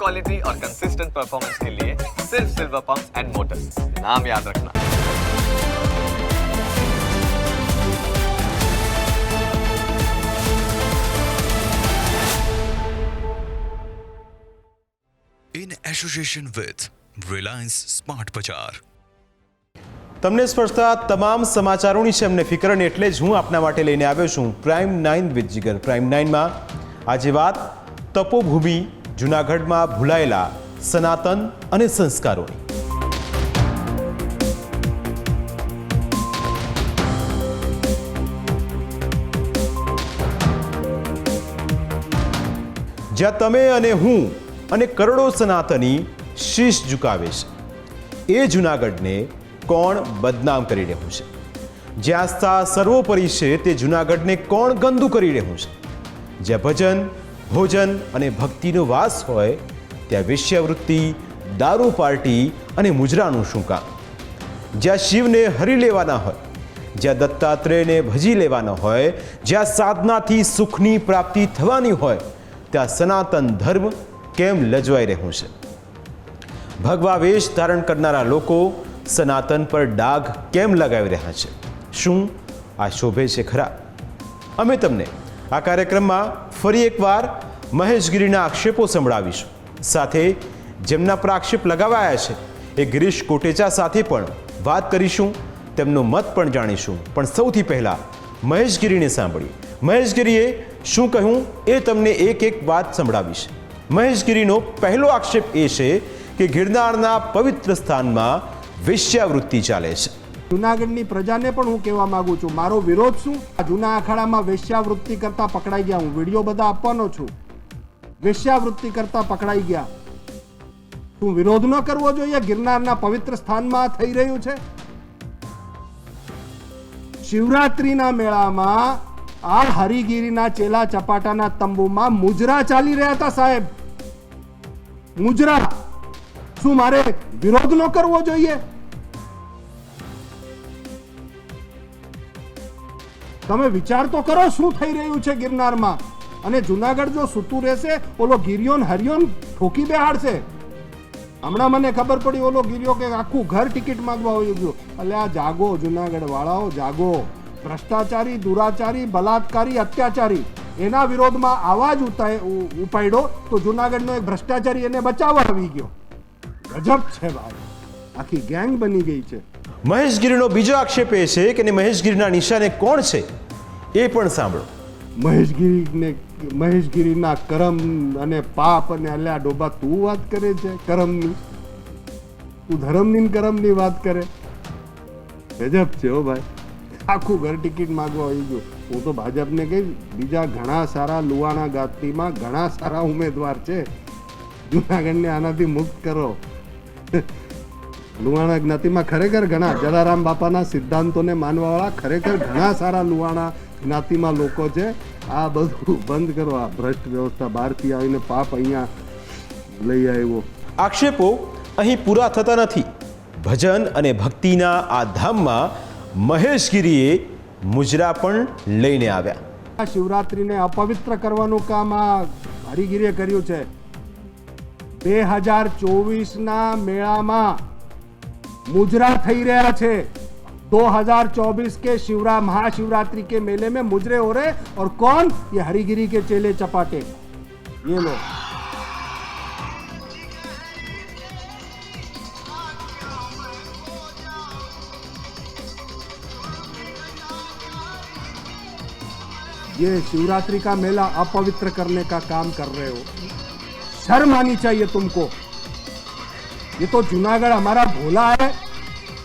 Quality और consistent performance के लिए सिर्फ सिल्वर पंप्स एंड मोटर्स, नाम याद रखना। In association with Reliance Smart Bazaar. તમને સ્પર્શતા તમામ સમાચારોની છે અમને ફિકર અને એટલે જ હું આપના માટે લઈને આવ્યો છું પ્રાઇમ 9 વિથ જીગર। પ્રાઇમ 9માં આજે વાત તપોભૂમિ જૂનાગઢમાં ભૂલાયેલા સનાતન અને સંસ્કારોની। જ્યાં તમે અને હું અને કરોડો સનાતની શીશ ઝુકાવે છે, એ જૂનાગઢને કોણ બદનામ કરી રહ્યું છે? જ્યાં આસ્થા સર્વોપરી છે તે જૂનાગઢને કોણ ગંદુ કરી રહ્યું છે? જ્યાં ભજન, ભોજન અને ભક્તિનો વાસ હોય ત્યાં વેશ્યાવૃત્તિ, દારૂ પાર્ટી અને મુજરાનું શું કામ? જ્યાં શિવને હરી લેવાના હોય, જ્યાં દત્તાત્રેયને ભજી લેવાના હોય, જ્યાં સાધનાથી સુખની પ્રાપ્તિ થવાની હોય ત્યાં સનાતન ધર્મ કેમ લજવાઈ રહ્યું છે? ભગવા વેશ ધારણ કરનારા લોકો સનાતન પર ડાઘ કેમ લગાવી રહ્યા છે? શું આ શોભે છે ખરા? અમે તમને આ કાર્યક્રમમાં ફરી એકવાર મહેશગીરીના આક્ષેપો સંભળાવીશું, સાથે જેમના પર આક્ષેપ લગાવાયા છે એ ગિરીશ કોટેચા સાથે પણ વાત કરીશું, તેમનો મત પણ જાણીશું। પણ સૌથી પહેલાં મહેશગીરીને સાંભળીએ। મહેશગીરીએ શું કહ્યું એ તમને એક એક વાત સંભળાવીશ। મહેશગીરીનો પહેલો આક્ષેપ એ છે કે ગિરનારના પવિત્ર સ્થાનમાં વેશ્યાવૃત્તિ ચાલે છે। જૂનાગઢની પ્રજાને પણ હું કહેવા માંગુ છું, મારો વિરોધ શું? જૂના અખાડામાં વેશ્યાવૃત્તિ કરતા પકડાઈ ગયા, હું વિડીયો બધા આપવાનો છું। વેશ્યાવૃત્તિ કરતા પકડાઈ ગયા, શું વિરોધ ન કરવો જોઈએ? ગિરનારના પવિત્ર સ્થાનમાં થઈ રહ્યું છે। શિવરાત્રીના મેળામાં આ હરિગીરીના ચેલા ચપાટાના તંબુમાં મુજરા ચાલી રહ્યા હતા સાહેબ, મુજરા। શું મારે વિરોધ ન કરવો જોઈએ? તમે વિચાર તો કરો શું થઈ રહ્યું છે ગિરનારમાં। અને જુનાગઢ જો સૂતું રહેશે, ઓલો ગિરિયો ને હરિયો ઠોકી બેહાડશે। હમણાં મને ખબર પડી ઓલો ગિરિયો કે આખું ઘર ટિકિટ માંગવા હોઈ ગયો। એટલે આ જાગો જુનાગઢ વાળાઓ, જાગો। ભ્રષ્ટાચારી, દુરાચારી, બલાત્કારી, અત્યાચારી એના વિરોધમાં આવાજ ઉપાડ્યો તો જુનાગઢનો એક ભ્રષ્ટાચારી એને બચાવવા આવી ગયો। ગજબ છે ભાઈ, આખી ગેંગ બની ગઈ છે। મહેશગીરીનો બીજો આક્ષેપ એ છે કે મહેશગીરીના નિશાને કોણ છે એ પણ સાંભળો। મહેશગીરીના કરમ અને પાપ અને અલ્યા ડોબા તું વાત કરે છે કરમની? તું ધર્મની કરમની વાત કરે? ગજબ છે હો ભાઈ, આખું ઘર ટિકિટ માંગવા આવી ગયું। હું તો ભાજપને કહીશ, બીજા ઘણા સારા લુવાણા ગાતીમાં ઘણા સારા ઉમેદવાર છે, જૂનાગઢને આનાથી મુક્ત કરો। લુવાણા જ્ઞાતિમાં ખરેખર ઘણા જલારામ બાપાના સિદ્ધાંતોને માનવાવાળા ખરેખર ઘણા સારા લુવાણા જ્ઞાતિમાં લોકો છે। આ બધું બંધ કરો, આ ભ્રષ્ટ વ્યવસ્થા બહારથી આવીને પાપ અહીંયા લઈ આવ્યો। આક્ષેપો અહીં પૂરા થતા નથી। ભજન અને ભક્તિના આ ધામમાં મહેશગીરીએ મુજરા પણ લઈને આવ્યા। શિવરાત્રીને અપવિત્ર કરવાનું કામ આ હરિગીરીએ કર્યું છે। 2024ના મેળામાં मुजरा થઈ રહ્યા છે। 2024 के महाशिवरात्रि के मेले में मुजरे हो रहे, और कौन? ये हरिगिरी के चेले चपाटे, ये लो। ये शिवरात्रि का मेला अपवित्र करने का काम कर रहे हो, शर्म आनी चाहिए तुमको। ये तो जूनागढ़ हमारा भोला है,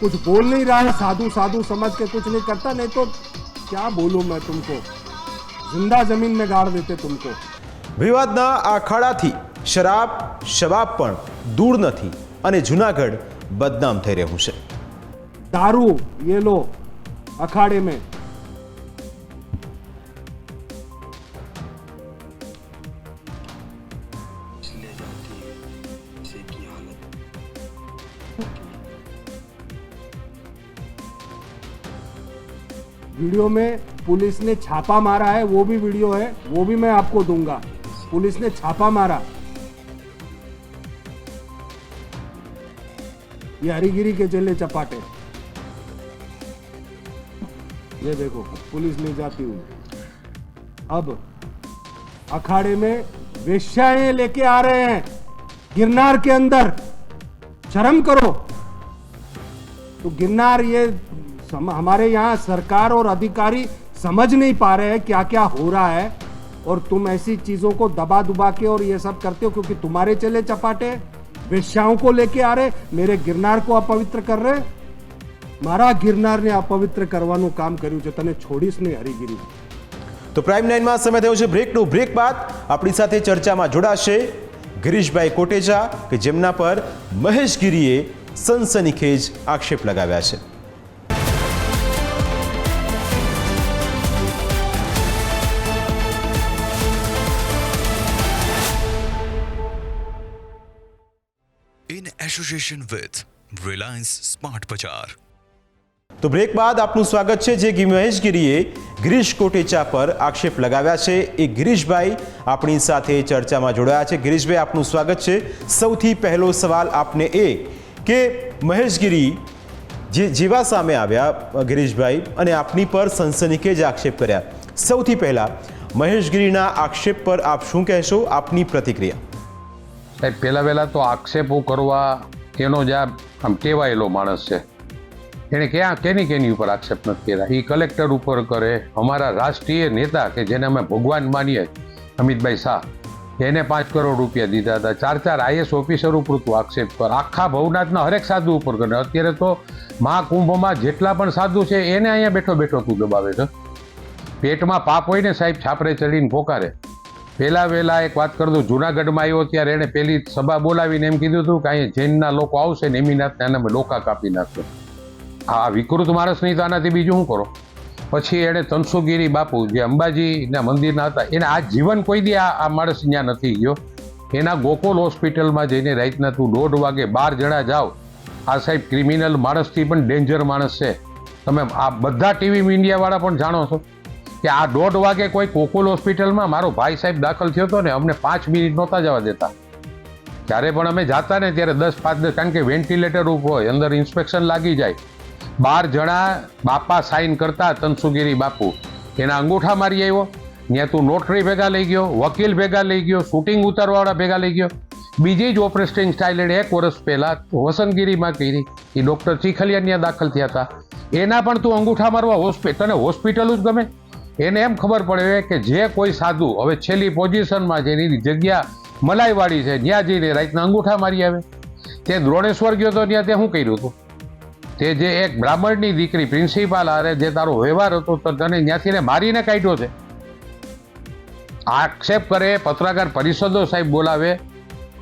कुछ बोल नहीं रहा है, साधु साधु समझ के कुछ नहीं करता, नहीं तो क्या बोलूं मैं तुमको, जिंदा जमीन में गाड़ देते तुमको। વિવાદના આ અખાડાથી શરાબ શબાબ પણ દૂર નથી અને જૂનાગઢ બદનામ થઈ રહ્યું છે। दारू ये लो अखाड़े में। वीडियो में पुलिस ने छापा मारा है, वो भी वीडियो है, वो भी मैं आपको दूंगा। पुलिस ने छापा मारा, ये हरीगिरी के चले चपाटे। ये देखो पुलिस ले जाती हुई। अब अखाड़े में वेश्याएं लेके आ रहे हैं गिरनार के अंदर, शर्म करो। तो गिरनार ये हमारे यहाँ सरकार और अधिकारी समझ नहीं पा रहे हैं क्या क्या हो रहा है, और तुम ऐसी चीजों को दबा दुबा के और ये सब करते हो क्योंकि तुम्हारे चले चपाटे वेश्याओं को लेके आ रहे, मेरे गिरनार को अपवित्र कर रहे। मारा गिरनार ने अपवित्र करવાનું કામ કર્યું છે, તને છોડીશ નહીં હરીગીરી। તો પ્રાઇમ 9માં સમય થયો છે બ્રેકનો। બ્રેક બાદ આપણી સાથે ચર્ચામાં જોડાશે ગિરીશભાઈ કોટેચા કે જેમના પર મહેશ ગીરીએ સનસનીખેજ આક્ષેપ લગાવ્યા છે। in association with Reliance Smart Bazaar. તો બ્રેક બાદ આપનું સ્વાગત છે। જે મહેશ ગીરીએ ગિરીશ કોટેચા પર આક્ષેપ લગાવ્યા છે એ ગિરીશભાઈ આપણી સાથે ચર્ચામાં જોડાયા છે। ગિરીશભાઈ આપનું સ્વાગત છે। સૌથી પહેલો સવાલ આપને એ કે મહેશ ગીરી જેવા સામે આવ્યા ગિરીશભાઈ અને આપની પર સનસનીખેજ આક્ષેપ કર્યા, સૌથી પહેલા મહેશ ગીરીના આક્ષેપ પર આપ શું કહેશો, આપની પ્રતિક્રિયા? સાહેબ, પહેલા તો આક્ષેપો કરવા એનો જ આમ ટેવાયેલો માણસ છે, એને કેની ઉપર આક્ષેપ નથી કર્યા। એ કલેક્ટર ઉપર કરે, અમારા રાષ્ટ્રીય નેતા કે જેને અમે ભગવાન માનીએ અમિતભાઈ શાહ, એને 5 કરોડ રૂપિયા દીધા હતા। 4 આઈએસ ઓફિસર ઉપર તું આક્ષેપ કર, આખા ભવનાથના હરેક સાધુ ઉપર કરે। અત્યારે તો મહાકુંભમાં જેટલા પણ સાધુ છે એને અહીંયા બેઠો બેઠો તું દબાવે છે। પેટમાં પાપ હોય ને સાહેબ, છાપરે ચડીને પોકારે। વહેલા એક વાત કર દઉં, જુનાગઢમાં આવ્યો ત્યારે એને પેલી સભા બોલાવીને એમ કીધું હતું કે અહીંયા જૈનના લોકો આવશે ને એમીનાથને એને ડોકા કાપી નાખશે। આ વિકૃત માણસ નહીં તો આનાથી બીજું શું કરો? પછી એણે તનસુગીરી બાપુ જે અંબાજીના મંદિરના હતા, એને આ જીવન કોઈ દી આ માણસ ત્યાં નથી ગયો। એના ગોકુલ હોસ્પિટલમાં જઈને રાતના તું 1:30 વાગે 12 જણા જાઓ। આ સાહેબ ક્રિમિનલ માણસથી પણ ડેન્જર માણસ છે। તમે આ બધા ટીવી મીડિયાવાળા પણ જાણો છો કે આ 1:30 વાગે કોઈ ગોકુલ હોસ્પિટલમાં મારો ભાઈ સાહેબ દાખલ થયો હતો ને, અમને 5 મિનિટ નહોતા જવા દેતા। જ્યારે પણ અમે જાતા ને ત્યારે 10-5, કારણ કે વેન્ટિલેટર ઉપર હોય, અંદર ઇન્સ્પેક્શન લાગી જાય। 12 જણા બાપા સાઇન કરતા, તનસુગીરી બાપુ એના અંગૂઠા મારી આવ્યો, ત્યાં તું નોટરી ભેગા લઈ ગયો, વકીલ ભેગા લઈ ગયો, શૂટિંગ ઉતારવાવાળા ભેગા લઈ ગયો। બીજી જ ઓપરેટિંગ સ્ટાઇલ એને 1 વર્ષ પહેલા વસંતગીરીમાં કરી, એ ડૉક્ટર ચીખલિયા ત્યાં દાખલ થયા હતા, એના પણ તું અંગૂઠા મારવા તને હોસ્પિટલ જ ગમે? એને એમ ખબર પડે કે જે કોઈ સાધુ હવે છેલ્લી પોઝિશનમાં છે, એની જગ્યા મલાઈવાળી છે, ત્યાં જઈને રાતના અંગૂઠા મારી આવે। તે દ્રોણેશ્વર ગયો તો ત્યાં તે શું કર્યું હતું? તે જે એક બ્રાહ્મણની દીકરી પ્રિન્સિપાલ આરે જે તારો વ્યવહાર હતો તો તને ત્યાંથી મારીને કાઢ્યો છે। આક્ષેપ કરે, પત્રકાર પરિષદો સાહેબ બોલાવે,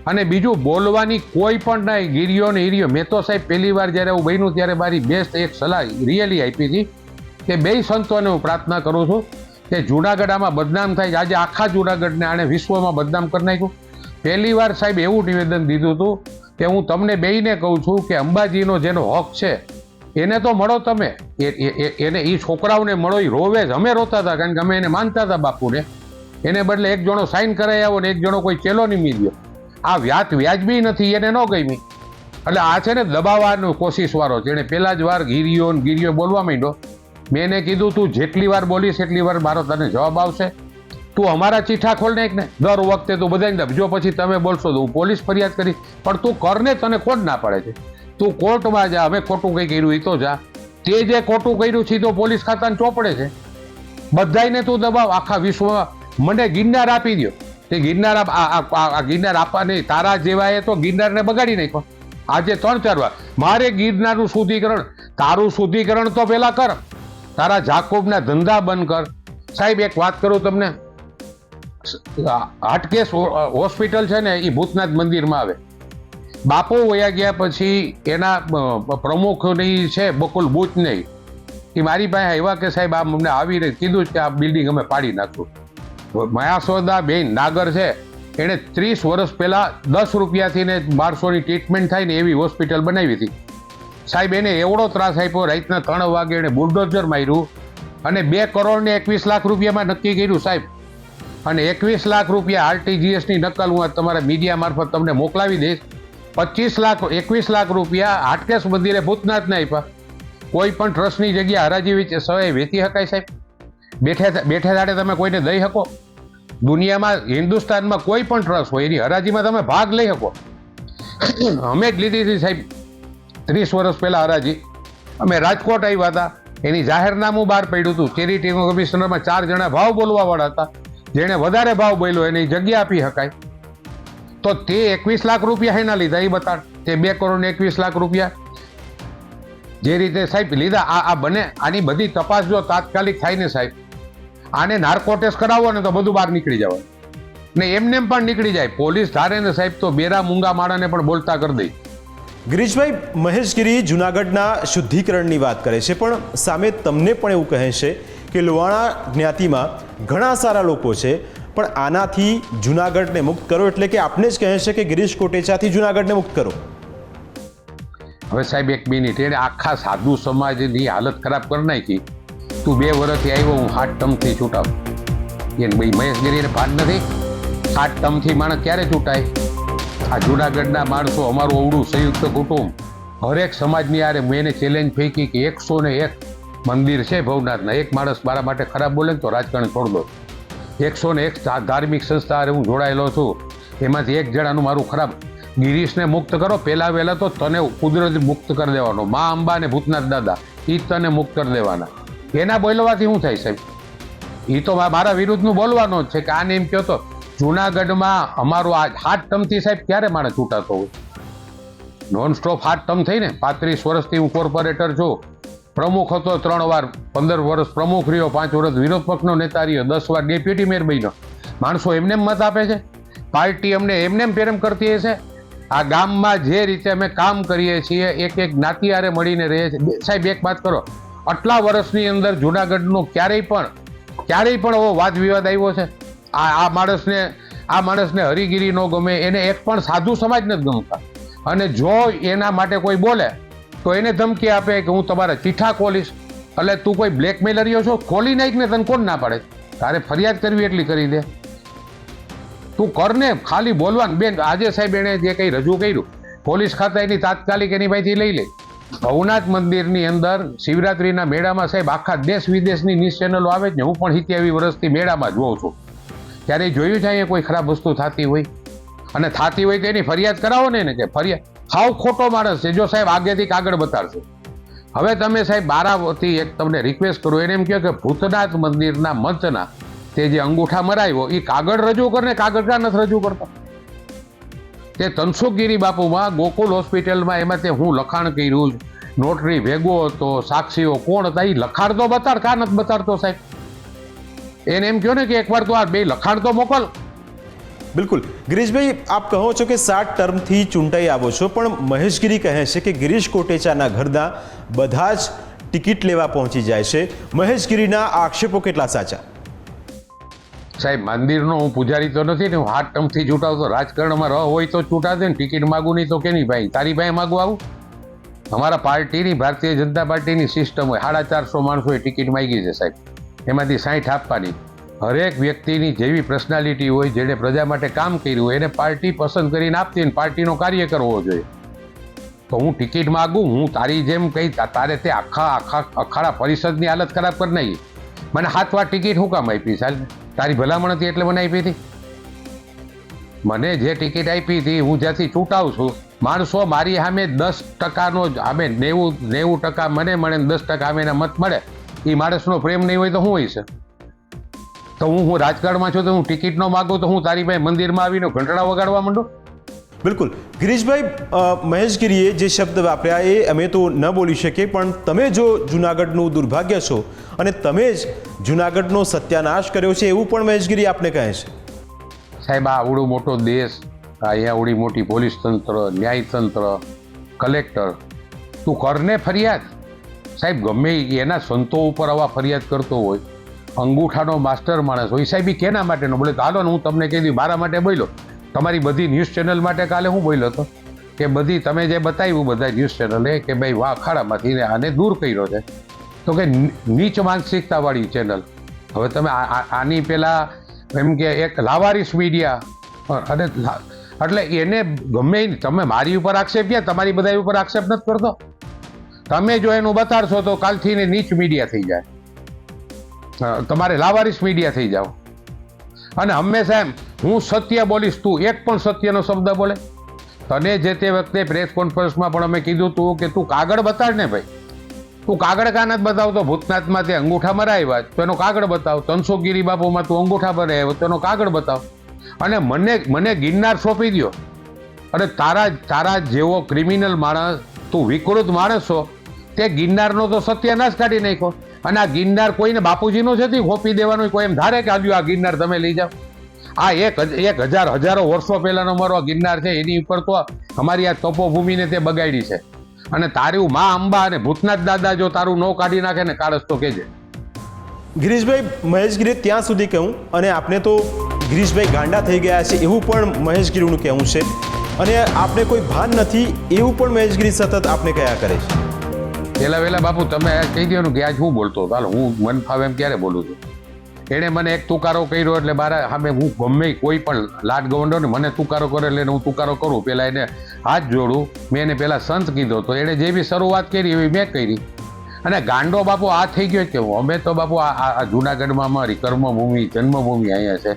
અને બીજું બોલવાની કોઈ પણ નહીં। ગીરીઓ ને હીરીઓ, મેં તો સાહેબ પહેલી વાર જ્યારે હું બન્યું ત્યારે મારી બેસ્ટ એક સલાહ રિયલી આપી હતી કે 2 સંતોને હું પ્રાર્થના કરું છું કે જુનાગઢ આમાં બદનામ થાય છે। આજે આખા જુનાગઢને આણે વિશ્વમાં બદનામ કરી નાખ્યું। પહેલી વાર સાહેબ એવું નિવેદન દીધું હતું કે હું તમને બેયને કહું છું કે અંબાજીનો જેનો હક છે એને તો મળો તમે, એને એ છોકરાઓને મળો, એ રોવે જ। અમે રોતા હતા કારણ કે અમે એને માનતા હતા બાપુને, એને બદલે એક જણો સાઇન કરાવી આવો ને એક જણો કોઈ ચેલો નહીં મીધ્યો। આ વ્યાજબી નથી, એને ન ગમી। એટલે આ છે ને દબાવવાનો કોશિશવાળો છે। એને પહેલા જ વાર ગીરીઓ બોલવા માંડ્યો। મેં એને કીધું તું જેટલી વાર બોલીશ એટલી વાર મારો તને જવાબ આવશે। તું અમારા ચીઠા ખોલ નાખ ને, દર વખતે તું બધાને દબજો, પછી તમે બોલશો તો હું પોલીસ ફરિયાદ કરી, પણ તું કરને, તને કોણ ના પાડે છે? તું કોર્ટમાં જા, અમે ખોટું કંઈ કર્યું એ તો જા। તે જે ખોટું કર્યું છે તો પોલીસ ખાતાને ચોપડે છે। બધાને તું દબાવ આખા વિશ્વમાં। મને ગિરનાર આપી દો, તે ગિરનાર ગિરનાર આપવા નહીં, તારા જેવાએ તો ગિરનારને બગાડી નાખ્યો। આજે 3-4 વાર મારે ગિરનારનું શુદ્ધિકરણ, તારું શુદ્ધિકરણ તો પહેલા કર, તારા જાકોબના ધંધા બંધ કર। સાહેબ એક વાત કરું તમને, હાટકેશ હોસ્પિટલ છે ને એ ભૂતનાથ મંદિરમાં આવે। બાપુ વયા ગયા પછી એના પ્રમુખની છે બકુલ બુચ નહીં, એ મારી પાસે આવ્યા કે સાહેબ આ અમને આવીને કીધું કે આ બિલ્ડિંગ અમે પાડી નાખશું। મયાસોદા બેન નાગર છે, એણે 30 વર્ષ પહેલા 10 રૂપિયાથી ને 1200ની ટ્રીટમેન્ટ થાય ને એવી હોસ્પિટલ બનાવી હતી। સાહેબ એને એવડો ત્રાસ આપ્યો, રાતના 3 વાગે એને બુલડોઝર માર્યું અને 2 કરોડ ને 21 લાખ રૂપિયામાં નક્કી કર્યું સાહેબ। અને 21 લાખ રૂપિયા RTGS ની નકલ હું તમારા મીડિયા મારફત તમને મોકલાવી દઈશ 25 લાખ 21 લાખ રૂપિયા હાટકેશ મંદિરે ભૂતનાથને આપ્યા. કોઈ પણ ટ્રસ્ટની જગ્યા હરાજી વેચી શકાય સાહેબ? બેઠે દાડે તમે કોઈને દઈ શકો? દુનિયામાં હિન્દુસ્તાનમાં કોઈ પણ ટ્રસ્ટ હોય એની હરાજીમાં તમે ભાગ લઈ શકો. અમે જ લીધી હતી સાહેબ 30 વર્ષ પહેલા હરાજી. અમે રાજકોટ આવ્યા હતા, એની જાહેરનામું બહાર પડ્યું હતું. ચેરિટી કમિશનરમાં 4 જણા ભાવ બોલવા વાળા હતા. જેણે વધારે ભાવ બોલ્યો એને જગ્યા આપી શકાય. તો તે 21 લાખ રૂપિયા એના લીધા એ બતાડ. તે 2 કરોડ 21 લાખ રૂપિયા જે રીતે સાહેબ લીધા, આ બને આની બધી તપાસ જો તાત્કાલિક થાય ને સાહેબ, આને નાર્કો ટેસ્ટ કરાવો ને તો બધું બહાર નીકળી જવાનું ને એમને પણ નીકળી જાય. પોલીસ ધારે ને સાહેબ તો બેરા મૂંગા માળાને પણ બોલતા કરી દે. ગિરીશભાઈ, મહેશગીરી જૂનાગઢના શુદ્ધિકરણની વાત કરે છે, પણ સામે તમને પણ એવું કહે છે કે લોહાણા જ્ઞાતિમાં ઘણા સારા લોકો છે, પણ આનાથી જૂનાગઢને મુક્ત કરો, એટલે કે આપને જ કહે છે કે ગિરીશ કોટેચાથી જૂનાગઢને મુક્ત કરો. હવે સાહેબ 1 મિનિટ, એને આખા સાધુ સમાજની હાલત ખરાબ કરી નાખી. તું 2 વર્ષથી આવ્યો, હું 7 ટર્મથી છૂટાવ. એને ભાઈ મહેશગીરીને ભાન નથી? 7 ટર્મથી માણસ ક્યારે છૂટાય? આ જૂનાગઢના માણસો, અમારું અવડું સંયુક્ત કુટુંબ, હરેક સમાજની આરે મેં એને ચેલેન્જ ફેંકી કે 101 મંદિર છે ભવનાથના, એક માણસ મારા માટે ખરાબ બોલે ને તો રાજકારણ છોડ દો. 101 ધાર્મિક સંસ્થા હું જોડાયેલો છું, એમાંથી 1 જણાનું મારું ખરાબ. ગિરીશને મુક્ત કરો, પહેલા વહેલા તો તને કુદરતી મુક્ત કરી દેવાનો. મા અંબા અને ભૂતનાથ દાદા એ તને મુક્ત કરી દેવાના. એના બોલવાથી શું થાય સાહેબ? એ તો મારા વિરુદ્ધનું બોલવાનો જ છે કે આને એમ કહો તો જૂનાગઢમાં અમારું આ 7 ટર્મથી સાહેબ ક્યારે માણસ છૂટાતો હોય? નોન સ્ટોપ 7 ટર્મ થઈ ને. 35 વર્ષથી હું કોર્પોરેટર છું, પ્રમુખ હતો 3 વાર, 15 વર્ષ પ્રમુખ રહ્યો, 5 વર્ષ વિરોધ પક્ષનો નેતા રહ્યો, 10 વાર ડેપ્યુટી મેયર બન્યો. માણસો એમને મત આપે છે? પાર્ટી અમને એમને પ્રેમ કરતી હશે? આ ગામમાં જે રીતે અમે કામ કરીએ છીએ, એક જ્ઞાતિ હારે મળીને રહીએ છીએ સાહેબ. એક વાત કરો, આટલા વર્ષની અંદર જૂનાગઢનો ક્યારેય પણ એવો વાદ વિવાદ આવ્યો છે? આ માણસને હરિગીરી ન ગમે, એને એક પણ સાધુ સમાજ નથી ગમતા. અને જો એના માટે કોઈ બોલે તો એને ધમકી આપે કે હું તમારા ચીઠા ખોલીશ. એટલે તું કોઈ બ્લેકમેલરીઓ છો? ખોલી નાખ ને, તને કોણ ના પાડે? તારે ફરિયાદ કરવી એટલી કરી દે. તું કરને, ખાલી બોલવાનું. બેન આજે સાહેબ એણે જે કંઈ રજૂ કર્યું, પોલીસ ખાતા એની તાત્કાલિક એની પાસેથી લઈ લે. ભવનાથ મંદિરની અંદર શિવરાત્રીના મેળામાં સાહેબ આખા દેશ વિદેશની ન્યૂઝ ચેનલો આવે છે. હું પણ 70 વર્ષથી મેળામાં જોઉં છું. ત્યારે જોયું છે અહીંયા કોઈ ખરાબ વસ્તુ થતી હોય? અને થતી હોય તો એની ફરિયાદ કરાવો ને કે ફરિયાદ. હાવ ખોટો માણસ છે જો સાહેબ આગળથી કાગળ બતાડશે. હવે તમે સાહેબ બારાથી એક તમને રિક્વેસ્ટ કરું, એને એમ કહો કે ભૂતનાથ મંદિરના મંચના તે જે અંગૂઠા મરાવ્યો એ કાગળ રજૂ કરને. કાગળ ક્યાં નથી રજૂ કરતા? તે તનસુખગીરી બાપુમાં ગોકુલ હોસ્પિટલમાં એમાં તે હું લખાણ કર્યું, નોટરી ભેગો હતો, સાક્ષીઓ કોણ હતા, એ લખાણ તો બતાડ. કાં નથી બતાડતો સાહેબ? એને એમ કહો ને કે એકવાર તો આ 2 લખાણ તો મોકલ. બિલકુલ ગિરીશભાઈ, આપ કહો છો કે 7 ટર્મથી ચૂંટાઈ આવો છો, પણ મહેશગીરી કહે છે કે ગિરીશ કોટેચાના ઘરના બધા જ ટિકિટ લેવા પહોંચી જાય છે. મહેશગીરીના આક્ષેપો કેટલા સાચા? સાહેબ મંદિરનો હું પૂજારી તો નથી ને, હું 7 ટર્મથી ચૂંટાવતો. રાજકારણમાં રહ હોય તો ચૂંટાશે ને, ટિકિટ માગું નહીં તો કેની ભાઈ? તારી પાસે માગું આવું? અમારા પાર્ટીની, ભારતીય જનતા પાર્ટીની સિસ્ટમ હોય, 450 માણસોએ ટિકિટ માગી છે સાહેબ. એમાંથી 60 આપવાની. હરેક વ્યક્તિની જેવી પર્સનાલિટી હોય, જેણે પ્રજા માટે કામ કર્યું હોય, એને પાર્ટી પસંદ કરીને આપતી હોય, પાર્ટીનો કાર્ય કરવો જોઈએ. તો હું ટિકિટ માગું? હું તારી જેમ કંઈ તારે તે આખા અખાડા પરિષદની હાલત ખરાબ કરી નાખી. મને 7 વાર ટિકિટ હું કામ આપી? ચાલ, તારી ભલામણ હતી એટલે મને આપી હતી. મને જે ટિકિટ આપી હતી, હું જ્યાંથી ચૂંટાવું છું, માણસો મારી સામે 10%નો જ અમે 90% મને મળે, 10% અમે એના મત મળે. એ માણસનો પ્રેમ નહીં હોય તો શું હોય છે? તો હું રાજકારણમાં છું તો હું ટિકિટ ન માગું તો હું તારી પાસે મંદિરમાં આવીને ઘંટડા વગાડવા માંડું? બિલકુલ ગિરીશભાઈ, મહેશગીરીએ જે શબ્દ વાપર્યા એ અમે તો ન બોલી શકીએ, પણ તમે જો જૂનાગઢનું દુર્ભાગ્ય છો અને તમે જ જૂનાગઢનો સત્યાનાશ કર્યો છે એવું પણ મહેશગીરી આપને કહે છે. સાહેબ આ આવડો મોટો દેશ, અહીંયા આવડી મોટી પોલીસ તંત્ર, ન્યાયતંત્ર, કલેક્ટર, તું કરને ફરિયાદ. સાહેબ ગમે એના સંતો ઉપર આવા ફરિયાદ કરતો હોય, અંગૂઠાનો માસ્ટર માણસ હોય સાહેબ, એ કેના માટેનો બોલે? હાલો ને હું તમને કહી દઉં, મારા માટે બોલ્યો, તમારી બધી ન્યૂઝ ચેનલ માટે કાલે હું બોલ્યો હતો કે બધી તમે જે બતાવ્યું બધા ન્યૂઝ ચેનલે કે ભાઈ વાહ અખાડામાંથી આને દૂર કર્યો છે, તો કે નીચ માનસિકતાવાળી ચેનલ. હવે તમે આની પહેલાં એમ કે એક લાવારીસ મીડિયા અને એટલે એને ગમે તમે મારી ઉપર આક્ષેપ ક્યાં તમારી બધા ઉપર આક્ષેપ નથી કરતો. તમે જો એનું બતાડશો તો કાલથી એને નીચ મીડિયા થઈ જાય, તમારે લાવારીસ મીડિયા થઈ જાઓ. અને હંમેશા એમ હું સત્ય બોલીશ, તું એક પણ સત્યનો શબ્દ બોલે. તને જે તે વખતે પ્રેસ કોન્ફરન્સમાં પણ અમે કીધું તું કે તું કાગળ બતાડ ને ભાઈ, તું કાગળ કા નથી બતાવતો. ભૂતનાથમાં તે અંગૂઠા મરાવ્યા તો એનો કાગળ બતાવ, તનસુખગીરી બાપુમાં તું અંગૂઠા મરાવ્યો તો એનો કાગળ બતાવ. અને મને ગિરનાર સોંપી દો. અને તારા જેવો ક્રિમિનલ માણસ, તું વિકૃત માણસ છો, તે ગિરનારનો તો સત્યાનાશ કાઢી નાખ્યો. અને આ ગિરનાર કોઈને બાપુજીનો જ નથી ખોપી દેવાનો. કોઈ એમ ધારે કે આ ગિરનાર તમે લઈ જાઓ. આ એક હજારો વર્ષો પહેલાનો અમારો આ ગિરનાર છે, એની ઉપર તો અમારી આ તપોભૂમિને તે બગાડી છે. અને તારું મા અંબા અને ભૂતનાથ દાદા જો તારું ન કાઢી નાખે ને કાળસ તો કેજે. ગિરીશભાઈ, મહેશગીરી ત્યાં સુધી કહું, અને આપણે તો ગિરીશભાઈ ગાંડા થઈ ગયા છે એવું પણ મહેશગીરીનું કહેવું છે, અને આપણે કોઈ ભાન નથી એવું પણ મહેશગીરી સતત આપણે કયા કરે છે. પહેલા બાપુ તમે કહી દેવાનું કે આજ હું બોલતો, ચાલો હું મન ફાવે એમ ક્યારે બોલું છું. એણે મને એક તુકારો કર્યો એટલે મારા સામે હું ગમે કોઈ પણ લાટ ગવંડો ને મને તુકારો કરે એટલે હું તુકારો કરું, પહેલાં એને હાથ જોડું. મેં એને પહેલાં સંત કીધો તો એણે જે બી શરૂઆત કરી એવી મેં કરી. અને ગાંડો બાપુ આ થઈ ગયો કે અમે તો બાપુ આ જુનાગઢમાં અમારી કર્મભૂમિ જન્મભૂમિ અહીંયા છે.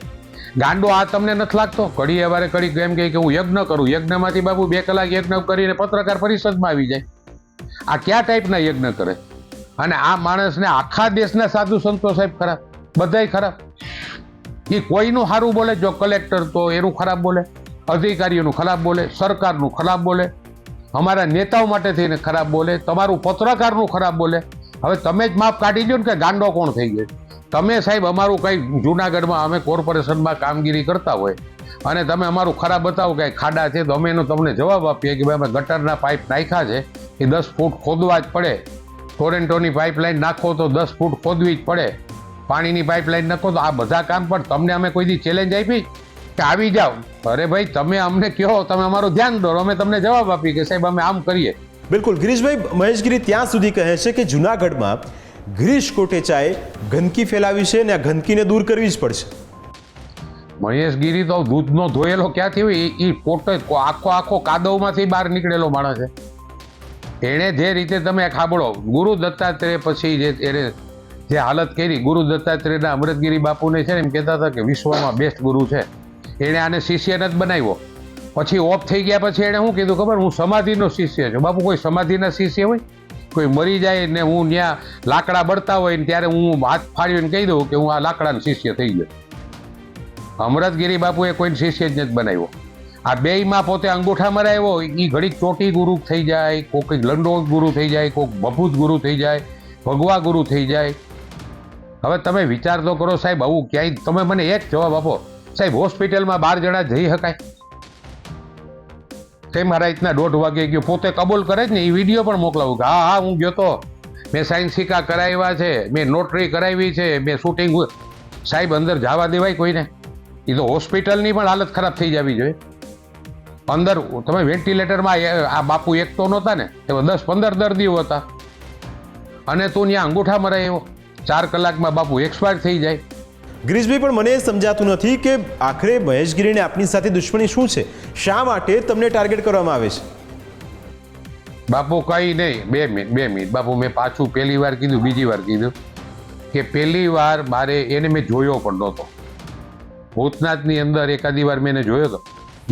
ગાંડો આ તમને નથી લાગતો? ઘડીએ વારે ઘડી એમ કહે કે હું યજ્ઞ કરું, યજ્ઞમાંથી બાપુ 2 કલાક યજ્ઞ કરીને પત્રકાર પરિષદમાં આવી જાય. આ કયા ટાઈપના યજ્ઞ કરે? અને આ માણસને આખા દેશના સાધુ સંતો સાહેબ ખરાબ, બધાય ખરાબ. એ કોઈનું સારું બોલે, જો કલેક્ટર તો એનું ખરાબ બોલે, અધિકારીઓનું ખરાબ બોલે, સરકારનું ખરાબ બોલે, અમારા નેતાઓ માટે થઈને ખરાબ બોલે, તમારું પત્રકારનું ખરાબ બોલે. હવે તમે જ માપ કાઢી દો ને કે ગાંડો કોણ થઈ ગયો. તમે સાહેબ અમારું કંઈ જુનાગઢમાં અમે કોર્પોરેશનમાં કામગીરી કરતા હોય અને તમે અમારું ખરાબ બતાવો કે ખાડા છે તો અમે એનો તમને જવાબ આપીએ કે ભાઈ અમે ગટરના પાઇપ નાખ્યા છે, એ 10 ફૂટ ખોદવા જ પડે. ટોરેન્ટોની પાઇપલાઇન નાખો તો 10 ફૂટ ખોદવી જ પડે. પાણીની પાઇપલાઇન નાખો તો આ બધા કામ પણ તમને અમે કોઈ દી ચેલેન્જ આપી કે આવી જાઓ? અરે ભાઈ તમે અમને કહો, તમે અમારું ધ્યાન દોરો, અમે તમને જવાબ આપી કે સાહેબ અમે આમ કરીએ. બિલકુલ ગિરીશભાઈ, મહેશગીરી ત્યાં સુધી કહે છે કે જુનાગઢમાં ગિરીશ કોટેચાએ ગંદકી ફેલાવી છે અને આ ગંદકીને દૂર કરવી જ પડશે. મહેશગીરી તો દૂધનો ધોયેલો ક્યાંથી હોય? એ પોતે આખો કાદવમાંથી બહાર નીકળેલો માણસ છે. એણે જે રીતે તમે સાંભળો, ગુરુ દત્તાત્રેય પછી જે હાલત કરી, ગુરુ દત્તાત્રેયના અમૃતગીરી બાપુને છે ને એમ કહેતા હતા કે વિશ્વમાં બેસ્ટ ગુરુ છે. એણે આને શિષ્ય નથી બનાવ્યો. પછી ઓફ થઈ ગયા પછી એણે શું કીધું ખબર? હું સમાધિનો શિષ્ય છું. બાપુ કોઈ સમાધિના શિષ્ય હોય? કોઈ મરી જાય ને હું ત્યાં લાકડા બળતા હોય ને ત્યારે હું હાથ ફાડીને કહી દઉં કે હું આ લાકડાનો શિષ્ય થઈ ગયો. અમૃતગીરી બાપુએ કોઈ શિષ્ય જ નથી બનાવ્યો. આ બેયમાં પોતે અંગૂઠા મરાવ્યો, એ ઘડી ચોટી ગુરુ થઈ જાય, કોઈક લંડોળ ગુરુ થઈ જાય, કોઈક ભભૂત ગુરુ થઈ જાય, ભગવા ગુરુ થઈ જાય. હવે તમે વિચાર તો કરો સાહેબ, આવું ક્યાંય તમે મને એક જવાબ આપો સાહેબ, હોસ્પિટલમાં 12 જણા જઈ શકાય? તે મારા રીતના 1:30 વાગે ગયો, પોતે કબૂલ કરે જ ને, એ વિડીયો પણ મોકલાવું કે હા હું ગયો તો, મેં સાયન્સ સિક્કા કરાવ્યા છે, મેં નોટરી કરાવી છે, મેં શૂટિંગ. સાહેબ અંદર જવા દેવાય કોઈને? એ તો હોસ્પિટલની પણ હાલત ખરાબ થઈ જવી જોઈએ. અંદર તમે વેન્ટિલેટરમાં આ બાપુ એક તો નહોતા ને, એમાં 10-15 દર્દીઓ હતા અને તું ત્યાં અંગૂઠા મરાયો, 4 કલાકમાં બાપુ એક્સપાયર થઈ જાય. ગિરીશભાઈ, પણ મને એ સમજાતું નથી કે આખરે મહેશગીરીને આપની સાથે દુશ્મની શું છે? શા માટે તમને ટાર્ગેટ કરવામાં આવે છે? બાપુ કંઈ નહીં, 2 મિનિટ બાપુ. મેં પાછું પહેલી વાર કીધું, બીજી વાર કીધું કે પહેલી વાર મારે એને મેં જોયો પણ નહોતો. ભૂતનાથની અંદર એકાદી વાર મેં એને જોયો હતો.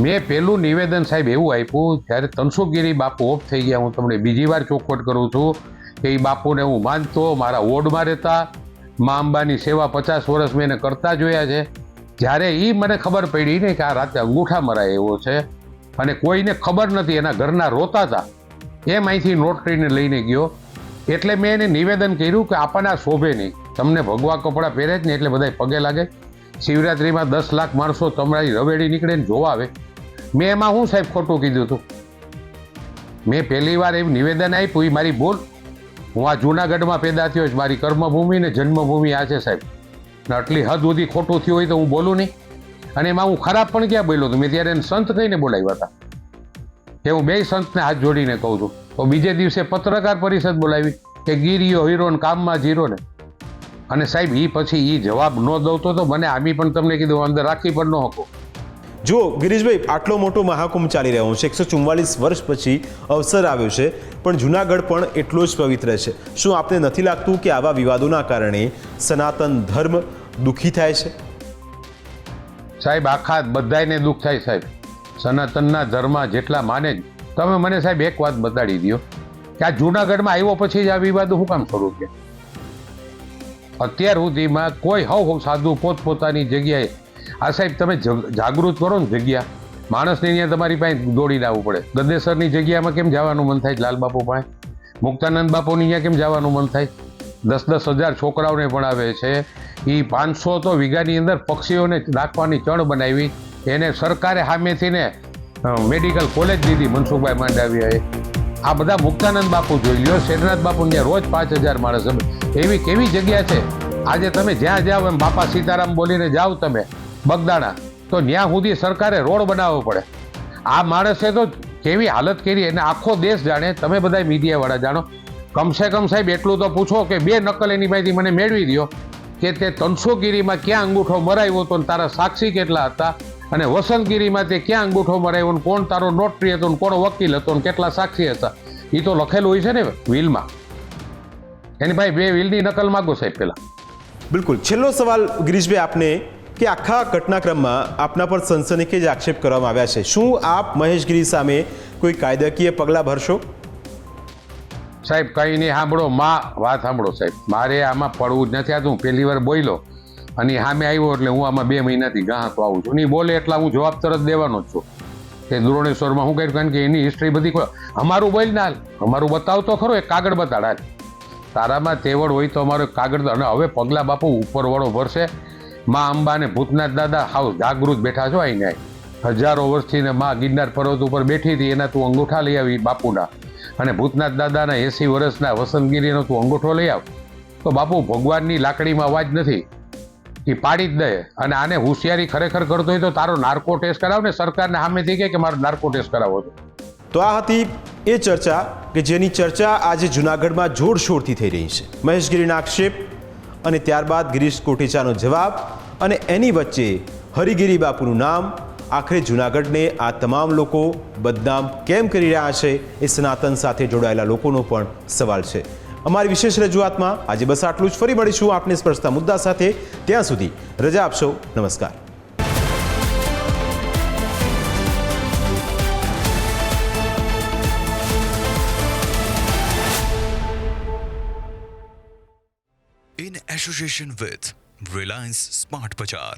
મેં પહેલું નિવેદન સાહેબ એવું આપ્યું જ્યારે તનસુખગીરી બાપુ ઓફ થઈ ગયા. હું તમને બીજી વાર ચોખવટ કરું છું કે એ બાપુને હું માનતો, મારા વોર્ડમાં રહેતા, મા અંબાની સેવા 50 વર્ષ મેં એને કરતા જોયા છે. જ્યારે એ મને ખબર પડી ને કે આ રાતે અંગૂઠા મરાય એવો છે અને કોઈને ખબર નથી, એના ઘરના રોતા હતા, એમ અહીંથી નોટરીને લઈને ગયો. એટલે મેં એને નિવેદન કર્યું કે આપણને આ શોભે નહીં, તમને ભગવા કપડાં પહેરે જ ને એટલે બધા પગે લાગે. શિવરાત્રિમાં 10 લાખ માણસો તમારી રવેડી નીકળે ને જોવા આવે. મેં એમાં હું સાહેબ ખોટું કીધું હતું? મેં પહેલી વાર એવું નિવેદન આપ્યું, એ મારી ભૂલ. હું આ જુનાગઢમાં પેદા થયો, મારી કર્મભૂમિ ને જન્મભૂમિ આ છે સાહેબ. ને આટલી હદ સુધી ખોટું થયું હોય તો હું બોલું નહીં? અને એમાં હું ખરાબ પણ ક્યાં બોલ્યો હતો? મેં ત્યારે એને સંત કહીને બોલાવ્યા હતા કે હું 2 સંતને હાથ જોડીને કહું છું. તો બીજે દિવસે પત્રકાર પરિષદ બોલાવી કે ગીરીઓ હીરો ને કામમાં જીરો ને. અને સાહેબ એ પછી એ જવાબ ન દઉં તો મને આમી પણ તમને કીધું અંદર રાખી પણ ન શકો. જો ગિરીશભાઈ, આટલો મોટો મહાકુંભ ચાલી રહ્યો છે, 144 વર્ષ પછી અવસર આવ્યો છે, પણ જુનાગઢ પણ એટલો જ પવિત્ર છે. શું આપને નથી લાગતું કે આવા વિવાદોના કારણે સનાતન ધર્મ દુઃખી થાય છે? સાહેબ, આખા બધાયને દુઃખ થાય સાહેબ. સનાતનના ધર્મ જેટલા માને જ. તમે મને સાહેબ એક વાત બતાડી દો કે આ જુનાગઢમાં આવ્યો પછી જ આ વિવાદો શું કામ શરૂ થયા? અત્યાર સુધીમાં કોઈ હવ સાધુ પોતપોતાની જગ્યાએ આ સાહેબ તમે જાગૃત કરો ને જગ્યા, માણસને અહીંયા તમારી પાસે દોડીને આવવું પડે. ગદ્દેસરની જગ્યામાં કેમ જવાનું મન થાય? લાલબાપુ પાસે, મુક્તાનંદ બાપુની અહીંયા કેમ જવાનું મન થાય? 10-10 હજાર છોકરાઓને ભણાવે છે. એ 500 તો વીઘાની અંદર પક્ષીઓને રાખવાની ચણ બનાવી. એને સરકારે સામેથી ને મેડિકલ કોલેજ દીધી મનસુખભાઈ માંડવિયાએ. આ બધા મુક્તાનંદ બાપુ જોઈ લ્યો, શેરનાથ બાપુ ત્યાં રોજ 5000 માણસ. એવી કેવી જગ્યા છે? આજે તમે જ્યાં જાઓ એમ બાપા સીતારામ બોલીને જાઓ તમે બગદાણા, તો ત્યાં સુધી સરકારે રોડ બનાવવો પડે. આ માણસે તો કેવી હાલત કરી એને આખો દેશ જાણે, તમે બધા મીડિયાવાળા જાણો. કમસે કમ સાહેબ એટલું તો પૂછો કે 2 નકલ એની પાસેથી મને મેળવી દો કે તે તનસોગીરીમાં ક્યાં અંગૂઠો મરાવ્યો હતો, તારા સાક્ષી કેટલા હતા, અને વસંતગીરીમાં તે ક્યાં અંગૂઠો મરાવ્યો, ને કોણ તારો નોટરી હતો, ને કોણ વકીલ હતો, ને કેટલા સાક્ષી હતા. એ તો લખેલું હોય છે ને વિલમાં. એની ભાઈ 2 વિલની નકલ માગો સાહેબ પહેલા. બિલકુલ. છેલ્લો સવાલ ગિરીશભાઈ આપને, કે આખા ઘટનાક્રમમાં આપના પર સનસનીખેજ આક્ષેપ કરવામાં આવ્યા છે. શું આપ મહેશગીરી સામે કોઈ કાયદાકીય પગલાં ભરશો? સાહેબ કંઈ નહીં. સાંભળો વાત સાંભળો સાહેબ, મારે આમાં પડવું જ નથી. આ હું પહેલી વાર બોલ્યો અને સામે આવ્યો એટલે હું આમાં 2 મહિનાથી ગાહતો આવું છું. નહીં બોલે એટલા હું જવાબ તરત દેવાનો જ છું કે દ્રોણેશ્વરમાં હું કહ્યું, કારણ કે એની હિસ્ટ્રી બધી અમારું બોલ ના, અમારું બતાવતો ખરો, એક કાગળ બતાડા. તારામાં તેવડ હોય તો અમારો કાગળ. અને હવે પગલા બાપુ ઉપરવાળો ભરશે. માં અંબા ને ભૂતનાથ દાદા હાવ જાગૃત બેઠા છો. અહીં હજારો વર્ષથી ને માં ગિરનાર પર્વત ઉપર બેઠી હતી, એના તું અંગૂઠા લઈ આવી બાપુના, અને ભૂતનાથ દાદાના 80 વર્ષના વસંતગીરીનો તું અંગૂઠો લઈ આવ. તો બાપુ ભગવાનની લાકડીમાં અવાજ નથી, એ પાડી જ દે. અને આને હોશિયારી ખરેખર કરતો હોય તો તારો નાર્કો ટેસ્ટ કરાવ ને. સરકારને સામેથી કહે કે મારો નાર્કો ટેસ્ટ કરાવો. તો આ હતી એ ચર્ચા કે જેની ચર્ચા આજે જૂનાગઢમાં જોરશોરથી થઈ રહી છે. મહેશગીરીના આક્ષેપ અને ત્યારબાદ ગિરીશ કોટેચાનો જવાબ, અને એની વચ્ચે હરિગીરી બાપુનું નામ. આખરે જૂનાગઢને આ તમામ લોકો બદનામ કેમ કરી રહ્યા છે, એ સનાતન સાથે જોડાયેલા લોકોનો પણ સવાલ છે. અમારી વિશેષ રજૂઆતમાં આજે બસ આટલું જ. ફરી મળીશું આપને સ્પર્શતા મુદ્દા સાથે. ત્યાં સુધી રજા આપશો. નમસ્કાર. in association with Reliance Smart Bazaar.